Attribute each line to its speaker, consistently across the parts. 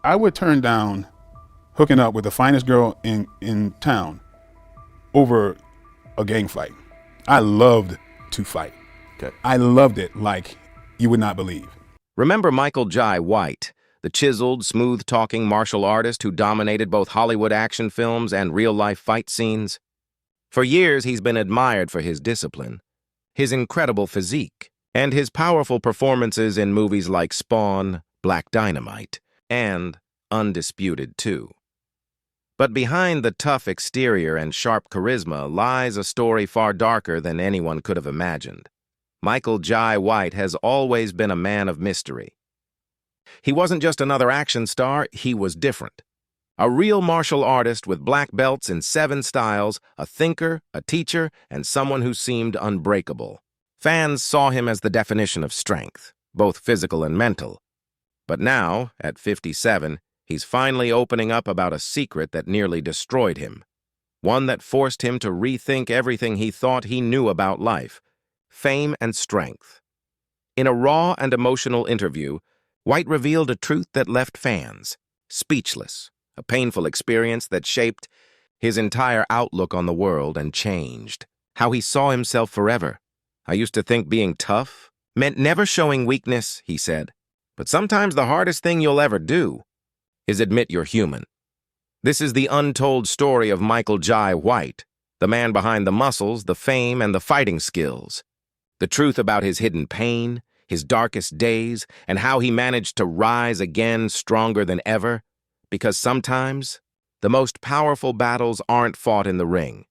Speaker 1: I would turn down hooking up with the finest girl in town over a gang fight. I loved to fight.
Speaker 2: Okay.
Speaker 1: I loved it like you would not believe.
Speaker 3: Remember Michael Jai White, the chiseled, smooth-talking martial artist who dominated both Hollywood action films and real-life fight scenes? For years, he's been admired for his discipline, his incredible physique, and his powerful performances in movies like Spawn, Black Dynamite, and Undisputed 2. But behind the tough exterior and sharp charisma lies a story far darker than anyone could have imagined. Michael Jai White has always been a man of mystery. He wasn't just another action star, he was different. A real martial artist with black belts in 7 styles, a thinker, a teacher, and someone who seemed unbreakable. Fans saw him as the definition of strength, both physical and mental. But now, at 57, he's finally opening up about a secret that nearly destroyed him. One that forced him to rethink everything he thought he knew about life: fame and strength. In a raw and emotional interview, White revealed a truth that left fans speechless, a painful experience that shaped his entire outlook on the world and changed how he saw himself forever. "I used to think being tough meant never showing weakness," he said. "But sometimes the hardest thing you'll ever do is admit you're human." This is the untold story of Michael Jai White, the man behind the muscles, the fame, and the fighting skills. The truth about his hidden pain, his darkest days, and how he managed to rise again stronger than ever. Because sometimes, the most powerful battles aren't fought in the ring.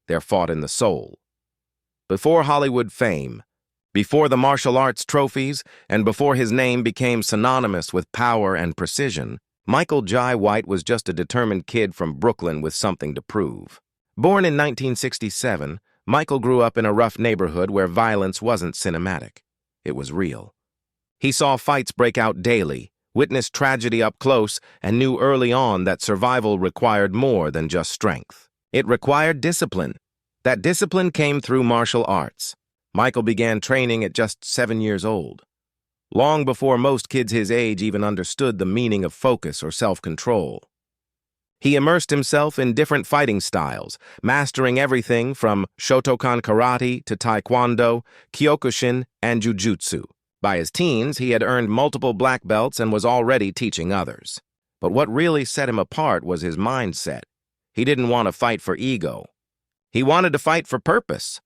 Speaker 3: They're fought in the soul. Before Hollywood fame, before the martial arts trophies, and before his name became synonymous with power and precision, Michael Jai White was just a determined kid from Brooklyn with something to prove. Born in 1967, Michael grew up in a rough neighborhood where violence wasn't cinematic. It was real. He saw fights break out daily, witnessed tragedy up close, and knew early on that survival required more than just strength. It required discipline. That discipline came through martial arts. Michael began training at just 7 years old, long before most kids his age even understood the meaning of focus or self-control. He immersed himself in different fighting styles, mastering everything from Shotokan karate to taekwondo, kyokushin, and jujutsu. By his teens, he had earned multiple black belts and was already teaching others. But what really set him apart was his mindset. He didn't want to fight for ego. He wanted to fight for purpose.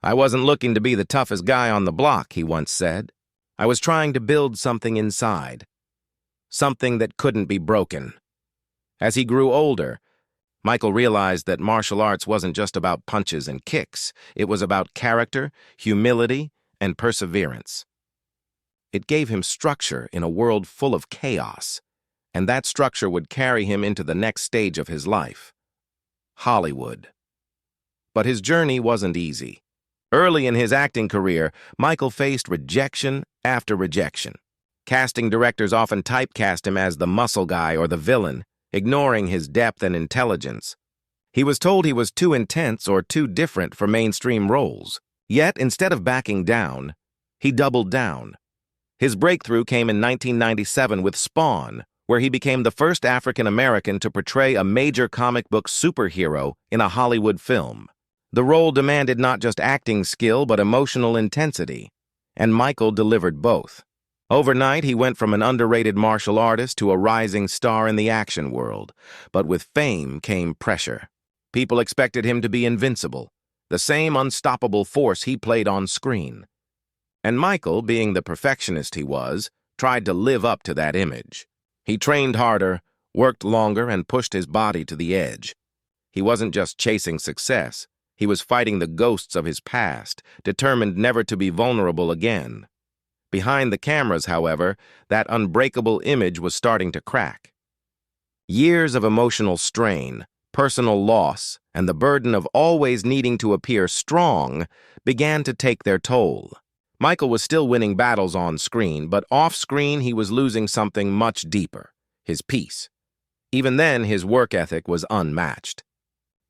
Speaker 3: "I wasn't looking to be the toughest guy on the block," he once said. "I was trying to build something inside, something that couldn't be broken." As he grew older, Michael realized that martial arts wasn't just about punches and kicks. It was about character, humility, and perseverance. It gave him structure in a world full of chaos, and that structure would carry him into the next stage of his life: Hollywood. But his journey wasn't easy. Early in his acting career, Michael faced rejection after rejection. Casting directors often typecast him as the muscle guy or the villain, ignoring his depth and intelligence. He was told he was too intense or too different for mainstream roles. Yet, instead of backing down, he doubled down. His breakthrough came in 1997 with Spawn, where he became the first African American to portray a major comic book superhero in a Hollywood film. The role demanded not just acting skill, but emotional intensity, and Michael delivered both. Overnight, he went from an underrated martial artist to a rising star in the action world. But with fame came pressure. People expected him to be invincible, the same unstoppable force he played on screen. And Michael, being the perfectionist he was, tried to live up to that image. He trained harder, worked longer, and pushed his body to the edge. He wasn't just chasing success. He was fighting the ghosts of his past, determined never to be vulnerable again. Behind the cameras, however, that unbreakable image was starting to crack. Years of emotional strain, personal loss, and the burden of always needing to appear strong began to take their toll. Michael was still winning battles on screen, but off-screen he was losing something much deeper: his peace. Even then, his work ethic was unmatched.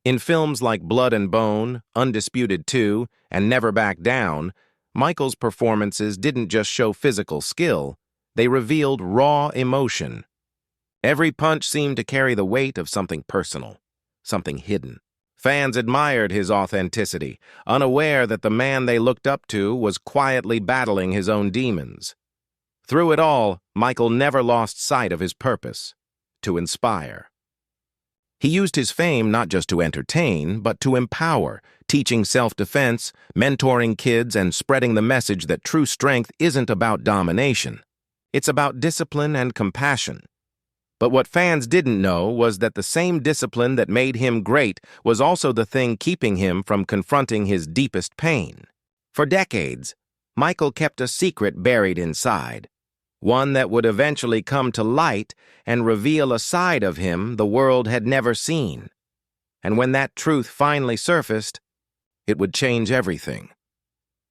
Speaker 3: In films like Blood and Bone, Undisputed 2, and Never Back Down, Michael's performances didn't just show physical skill, they revealed raw emotion. Every punch seemed to carry the weight of something personal, something hidden. Fans admired his authenticity, unaware that the man they looked up to was quietly battling his own demons. Through it all, Michael never lost sight of his purpose: to inspire. He used his fame not just to entertain, but to empower, teaching self-defense, mentoring kids, and spreading the message that true strength isn't about domination. It's about discipline and compassion. But what fans didn't know was that the same discipline that made him great was also the thing keeping him from confronting his deepest pain. For decades, Michael kept a secret buried inside, one that would eventually come to light and reveal a side of him the world had never seen. And when that truth finally surfaced, it would change everything.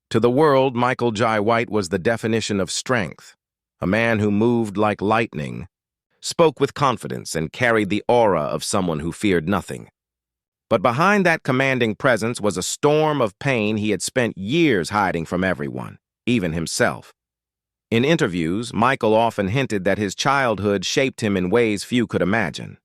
Speaker 3: To the world, Michael Jai White was the definition of strength, a man who moved like lightning, spoke with confidence, and carried the aura of someone who feared nothing. But behind that commanding presence was a storm of pain he had spent years hiding from everyone, even himself. In interviews, Michael often hinted that his childhood shaped him in ways few could imagine.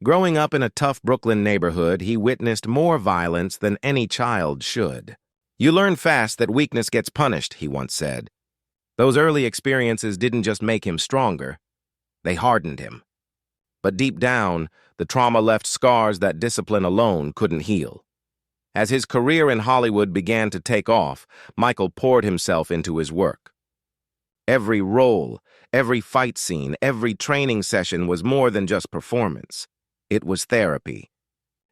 Speaker 3: Growing up in a tough Brooklyn neighborhood, he witnessed more violence than any child should. "You learn fast that weakness gets punished," he once said. Those early experiences didn't just make him stronger, they hardened him. But deep down, the trauma left scars that discipline alone couldn't heal. As his career in Hollywood began to take off, Michael poured himself into his work. Every role, every fight scene, every training session was more than just performance. It was therapy.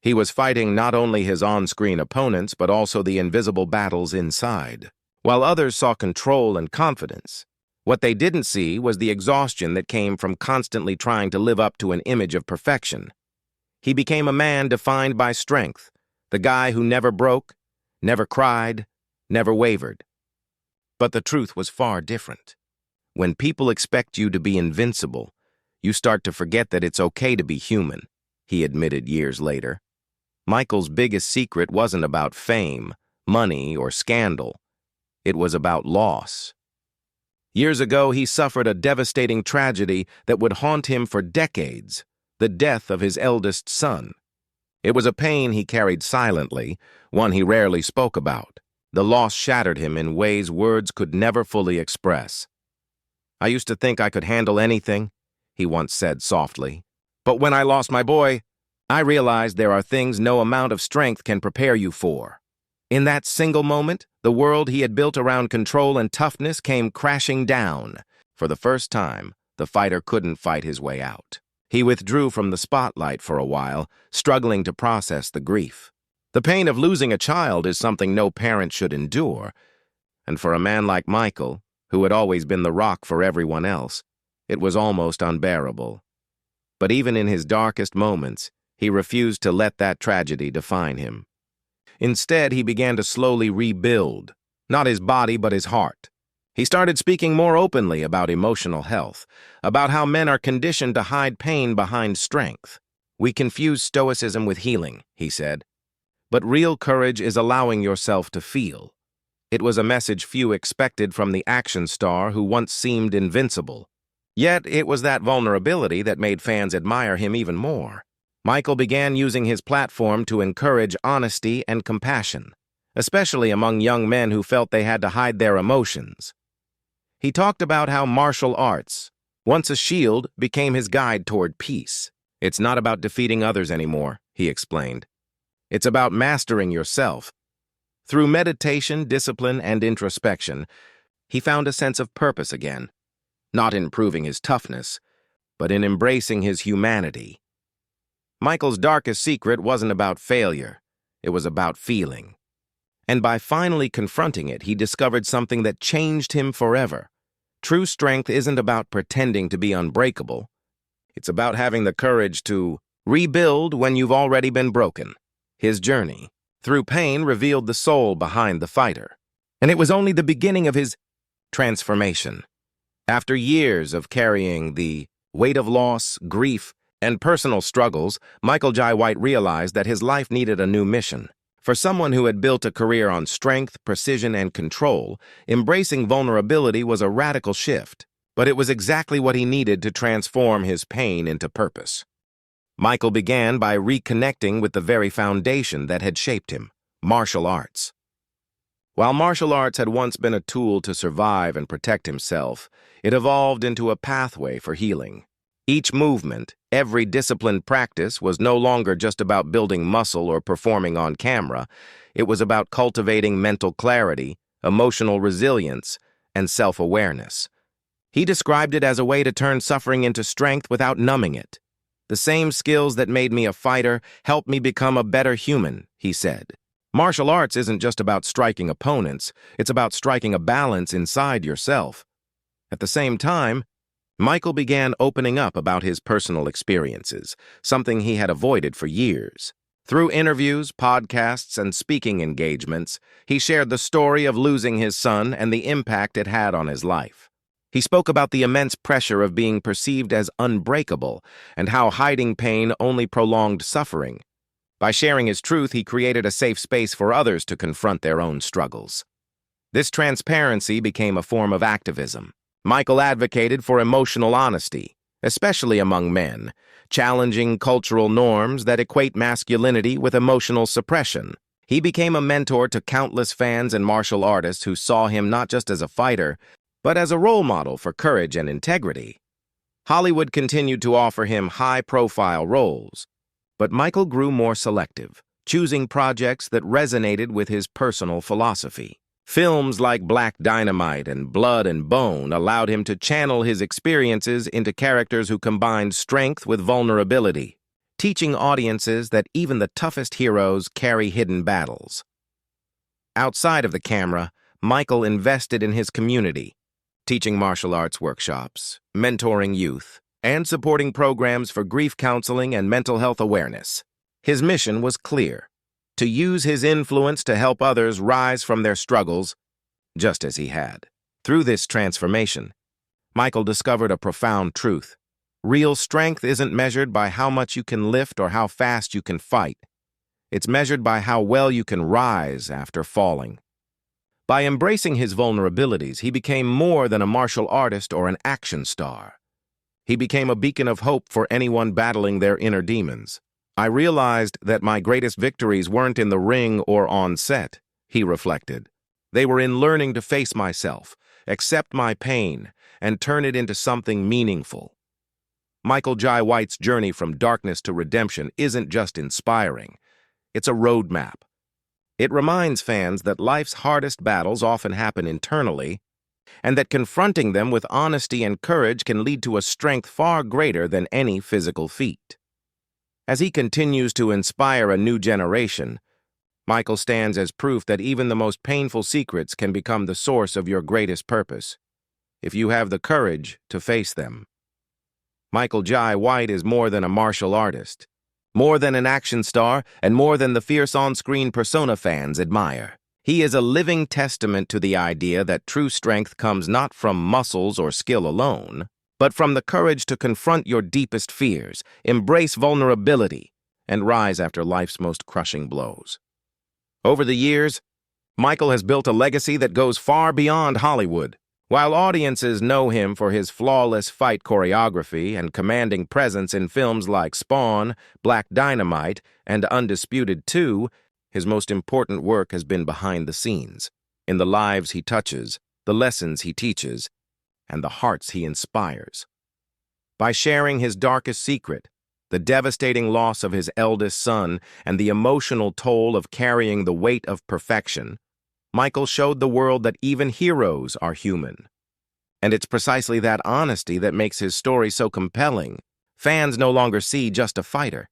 Speaker 3: He was fighting not only his on-screen opponents, but also the invisible battles inside. While others saw control and confidence, what they didn't see was the exhaustion that came from constantly trying to live up to an image of perfection. He became a man defined by strength, the guy who never broke, never cried, never wavered. But the truth was far different. When people expect you to be invincible, you start to forget that it's okay to be human, he admitted years later. Michael's biggest secret wasn't about fame, money, or scandal. It was about loss. Years ago, he suffered a devastating tragedy that would haunt him for decades: the death of his eldest son. It was a pain he carried silently, one he rarely spoke about. The loss shattered him in ways words could never fully express. "I used to think I could handle anything," he once said softly. "But when I lost my boy, I realized there are things no amount of strength can prepare you for." In that single moment, the world he had built around control and toughness came crashing down. For the first time, the fighter couldn't fight his way out. He withdrew from the spotlight for a while, struggling to process the grief. The pain of losing a child is something no parent should endure, and for a man like Michael, who had always been the rock for everyone else, it was almost unbearable. But even in his darkest moments, he refused to let that tragedy define him. Instead, he began to slowly rebuild, not his body but his heart. He started speaking more openly about emotional health, about how men are conditioned to hide pain behind strength. "We confuse stoicism with healing," he said. "But real courage is allowing yourself to feel." It was a message few expected from the action star who once seemed invincible. Yet it was that vulnerability that made fans admire him even more. Michael began using his platform to encourage honesty and compassion, especially among young men who felt they had to hide their emotions. He talked about how martial arts, once a shield, became his guide toward peace. "It's not about defeating others anymore," he explained. "It's about mastering yourself." Through meditation, discipline, and introspection, he found a sense of purpose again, not in proving his toughness, but in embracing his humanity. Michael's darkest secret wasn't about failure, it was about feeling. And by finally confronting it, he discovered something that changed him forever. True strength isn't about pretending to be unbreakable. It's about having the courage to rebuild when you've already been broken. His journey through pain revealed the soul behind the fighter. And it was only the beginning of his transformation. After years of carrying the weight of loss, grief, and personal struggles, Michael Jai White realized that his life needed a new mission. For someone who had built a career on strength, precision, and control, embracing vulnerability was a radical shift. but it was exactly what he needed to transform his pain into purpose. Michael began by reconnecting with the very foundation that had shaped him, martial arts. While martial arts had once been a tool to survive and protect himself, it evolved into a pathway for healing. Each movement, every disciplined practice was no longer just about building muscle or performing on camera. It was about cultivating mental clarity, emotional resilience, and self-awareness. He described it as a way to turn suffering into strength without numbing it. "The same skills that made me a fighter helped me become a better human," he said. Martial arts isn't just about striking opponents, it's about striking a balance inside yourself. At the same time, Michael began opening up about his personal experiences, something he had avoided for years. Through interviews, podcasts, and speaking engagements, he shared the story of losing his son and the impact it had on his life. He spoke about the immense pressure of being perceived as unbreakable and how hiding pain only prolonged suffering. By sharing his truth, he created a safe space for others to confront their own struggles. This transparency became a form of activism. Michael advocated for emotional honesty, especially among men, challenging cultural norms that equate masculinity with emotional suppression. He became a mentor to countless fans and martial artists who saw him not just as a fighter, but as a role model for courage and integrity. Hollywood continued to offer him high-profile roles, but Michael grew more selective, choosing projects that resonated with his personal philosophy. Films like Black Dynamite and Blood and Bone allowed him to channel his experiences into characters who combined strength with vulnerability, teaching audiences that even the toughest heroes carry hidden battles. Outside of the camera, Michael invested in his community, teaching martial arts workshops, mentoring youth, and supporting programs for grief counseling and mental health awareness. His mission was clear: to use his influence to help others rise from their struggles, just as he had. Through this transformation, Michael discovered a profound truth. Real strength isn't measured by how much you can lift or how fast you can fight. It's measured by how well you can rise after falling. By embracing his vulnerabilities, he became more than a martial artist or an action star. He became a beacon of hope for anyone battling their inner demons. "I realized that my greatest victories weren't in the ring or on set," he reflected. "They were in learning to face myself, accept my pain, and turn it into something meaningful." Michael Jai White's journey from darkness to redemption isn't just inspiring. It's a roadmap. It reminds fans that life's hardest battles often happen internally, and that confronting them with honesty and courage can lead to a strength far greater than any physical feat. As he continues to inspire a new generation, Michael stands as proof that even the most painful secrets can become the source of your greatest purpose, if you have the courage to face them. Michael Jai White is more than a martial artist, more than an action star, and more than the fierce on-screen persona fans admire. He is a living testament to the idea that true strength comes not from muscles or skill alone, but from the courage to confront your deepest fears, embrace vulnerability, and rise after life's most crushing blows. Over the years, Michael has built a legacy that goes far beyond Hollywood. While audiences know him for his flawless fight choreography and commanding presence in films like Spawn, Black Dynamite, and Undisputed 2, his most important work has been behind the scenes, in the lives he touches, the lessons he teaches, and the hearts he inspires. By sharing his darkest secret, the devastating loss of his eldest son and the emotional toll of carrying the weight of perfection, Michael showed the world that even heroes are human. And it's precisely that honesty that makes his story so compelling. Fans no longer see just a fighter.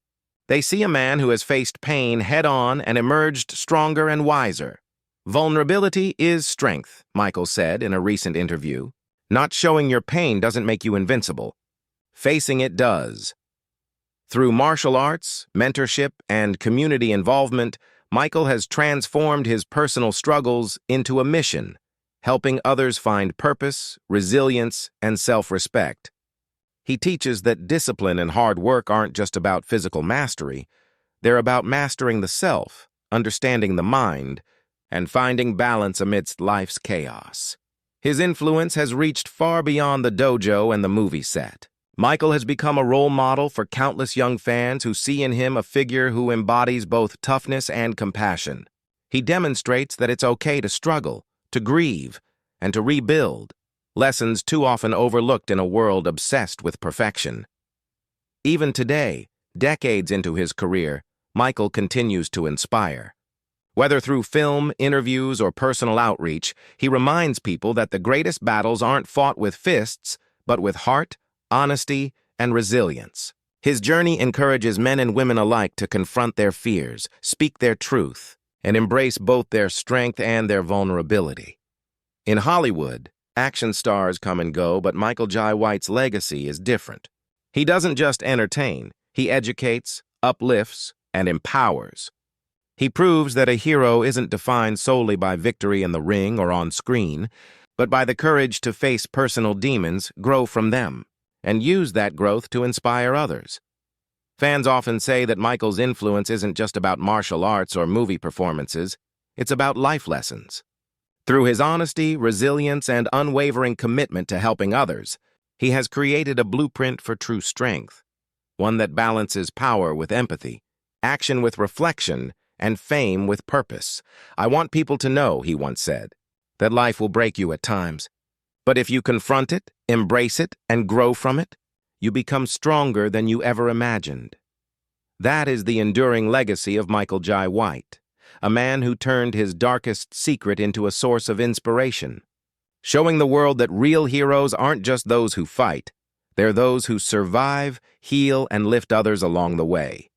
Speaker 3: They see a man who has faced pain head-on and emerged stronger and wiser. "Vulnerability is strength," Michael said in a recent interview. "Not showing your pain doesn't make you invincible. Facing it does." Through martial arts, mentorship, and community involvement, Michael has transformed his personal struggles into a mission, helping others find purpose, resilience, and self-respect. He teaches that discipline and hard work aren't just about physical mastery. They're about mastering the self, understanding the mind, and finding balance amidst life's chaos. His influence has reached far beyond the dojo and the movie set. Michael has become a role model for countless young fans who see in him a figure who embodies both toughness and compassion. He demonstrates that it's okay to struggle, to grieve, and to rebuild, lessons too often overlooked in a world obsessed with perfection. Even today, decades into his career, Michael continues to inspire. Whether through film, interviews, or personal outreach, he reminds people that the greatest battles aren't fought with fists, but with heart, honesty, and resilience. His journey encourages men and women alike to confront their fears, speak their truth, and embrace both their strength and their vulnerability. In Hollywood, action stars come and go, but Michael Jai White's legacy is different. He doesn't just entertain, he educates, uplifts, and empowers. He proves that a hero isn't defined solely by victory in the ring or on screen, but by the courage to face personal demons, grow from them, and use that growth to inspire others. Fans often say that Michael's influence isn't just about martial arts or movie performances, it's about life lessons. Through his honesty, resilience, and unwavering commitment to helping others, he has created a blueprint for true strength, one that balances power with empathy, action with reflection, and fame with purpose. "I want people to know," he once said, "that life will break you at times. But if you confront it, embrace it, and grow from it, you become stronger than you ever imagined." That is the enduring legacy of Michael Jai White, a man who turned his darkest secret into a source of inspiration, showing the world that real heroes aren't just those who fight, they're those who survive, heal, and lift others along the way.